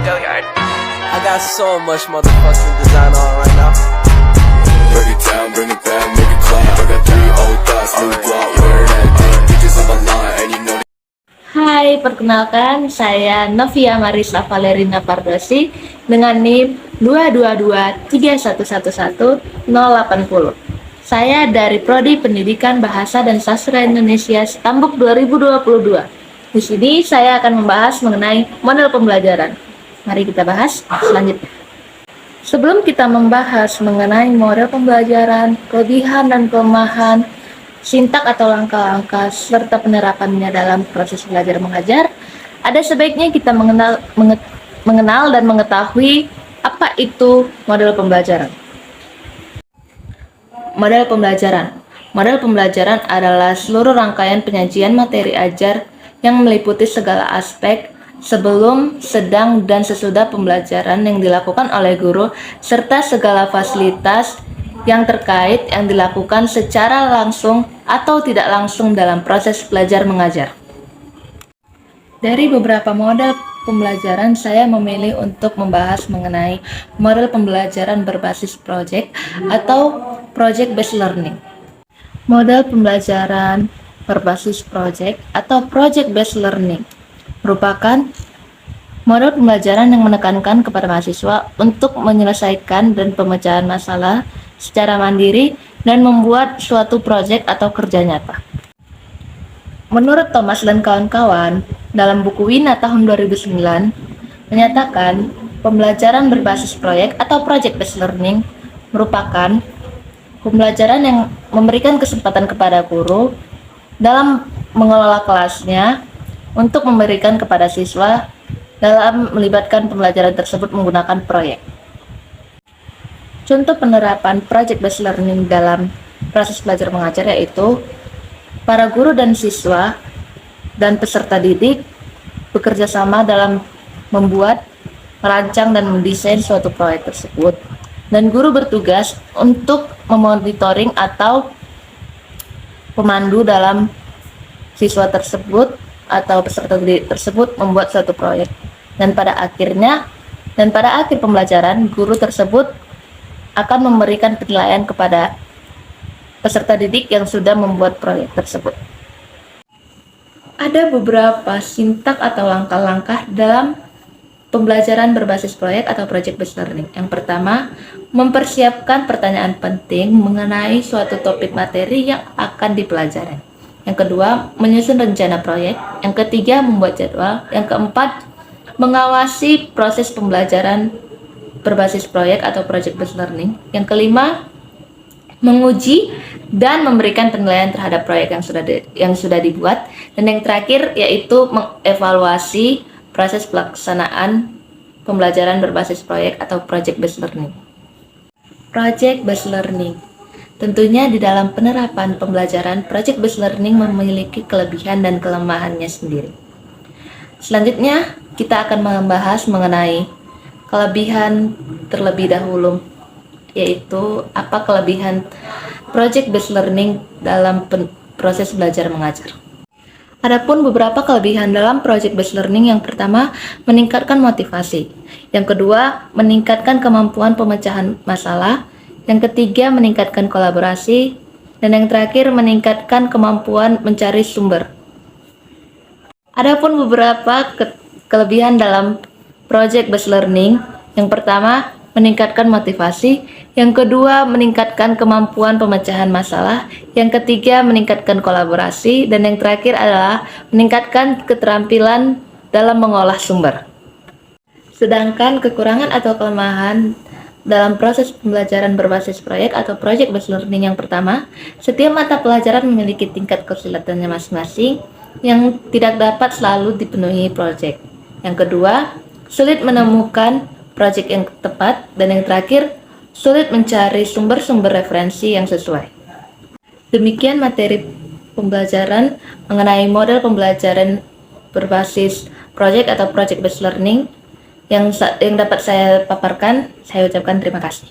I got so much motherfucking design on right now. Break it down, bring it back, make it clap. I got 3 old thoughts, new block, where that thing. Bitches on my line, and you know. Hai, perkenalkan saya Novia Marisa Valerina Pardosi dengan NIM 22231111080. Saya dari Prodi Pendidikan Bahasa dan Sastra Indonesia Stambuk 2022. Di sini saya akan membahas mengenai model pembelajaran. Mari kita bahas selanjutnya. Sebelum kita membahas mengenai model pembelajaran, kelebihan dan kelemahan, sintak atau langkah-langkah serta penerapannya dalam proses belajar mengajar, ada sebaiknya kita mengenal dan mengetahui apa itu model pembelajaran. Model pembelajaran. Model pembelajaran adalah seluruh rangkaian penyajian materi ajar yang meliputi segala aspek sebelum, sedang, dan sesudah pembelajaran yang dilakukan oleh guru serta segala fasilitas yang terkait yang dilakukan secara langsung atau tidak langsung dalam proses belajar mengajar. Dari beberapa model pembelajaran, saya memilih untuk membahas mengenai model pembelajaran berbasis project atau project based learning. Model pembelajaran berbasis project atau project based learning merupakan model pembelajaran yang menekankan kepada mahasiswa untuk menyelesaikan dan pemecahan masalah secara mandiri dan membuat suatu proyek atau kerja nyata. Menurut Thomas dan kawan-kawan, dalam buku Wina tahun 2009 menyatakan pembelajaran berbasis proyek atau project based learning merupakan pembelajaran yang memberikan kesempatan kepada guru dalam mengelola kelasnya untuk memberikan kepada siswa dalam melibatkan pembelajaran tersebut menggunakan proyek. Contoh penerapan project based learning dalam proses belajar mengajar yaitu para guru dan siswa dan peserta didik bekerja sama dalam membuat, merancang dan mendesain suatu proyek tersebut, dan guru bertugas untuk memonitoring atau pemandu dalam siswa tersebut atau peserta didik tersebut membuat suatu proyek, dan pada akhir pembelajaran guru tersebut akan memberikan penilaian kepada peserta didik yang sudah membuat proyek tersebut. Ada beberapa sintak atau langkah-langkah dalam pembelajaran berbasis proyek atau project based learning. Yang pertama, mempersiapkan pertanyaan penting mengenai suatu topik materi yang akan dipelajari. Yang kedua, menyusun rencana proyek. Yang ketiga, membuat jadwal. Yang keempat, mengawasi proses pembelajaran berbasis proyek atau project based learning. Yang kelima, menguji dan memberikan penilaian terhadap proyek yang sudah dibuat. Dan yang terakhir yaitu mengevaluasi proses pelaksanaan pembelajaran berbasis proyek atau project based learning. Project based learning. Tentunya di dalam penerapan pembelajaran, project based learning memiliki kelebihan dan kelemahannya sendiri. Selanjutnya, kita akan membahas mengenai kelebihan terlebih dahulu, yaitu apa kelebihan project based learning dalam proses belajar mengajar. Adapun beberapa kelebihan dalam project based learning, yang pertama, meningkatkan motivasi. Yang kedua, meningkatkan kemampuan pemecahan masalah. Yang ketiga, meningkatkan kolaborasi. Dan yang terakhir, meningkatkan kemampuan mencari sumber. Adapun beberapa kelebihan dalam project based learning. Yang pertama, meningkatkan motivasi. Yang kedua, meningkatkan kemampuan pemecahan masalah. Yang ketiga, meningkatkan kolaborasi. Dan yang terakhir adalah meningkatkan keterampilan dalam mengolah sumber. Sedangkan kekurangan atau kelemahan dalam proses pembelajaran berbasis proyek atau project based learning, yang pertama, setiap mata pelajaran memiliki tingkat kesulitannya masing-masing yang tidak dapat selalu dipenuhi proyek. Yang kedua, sulit menemukan proyek yang tepat. Dan yang terakhir, sulit mencari sumber-sumber referensi yang sesuai. Demikian materi pembelajaran mengenai model pembelajaran berbasis proyek atau project based learning yang dapat saya paparkan. Saya ucapkan terima kasih.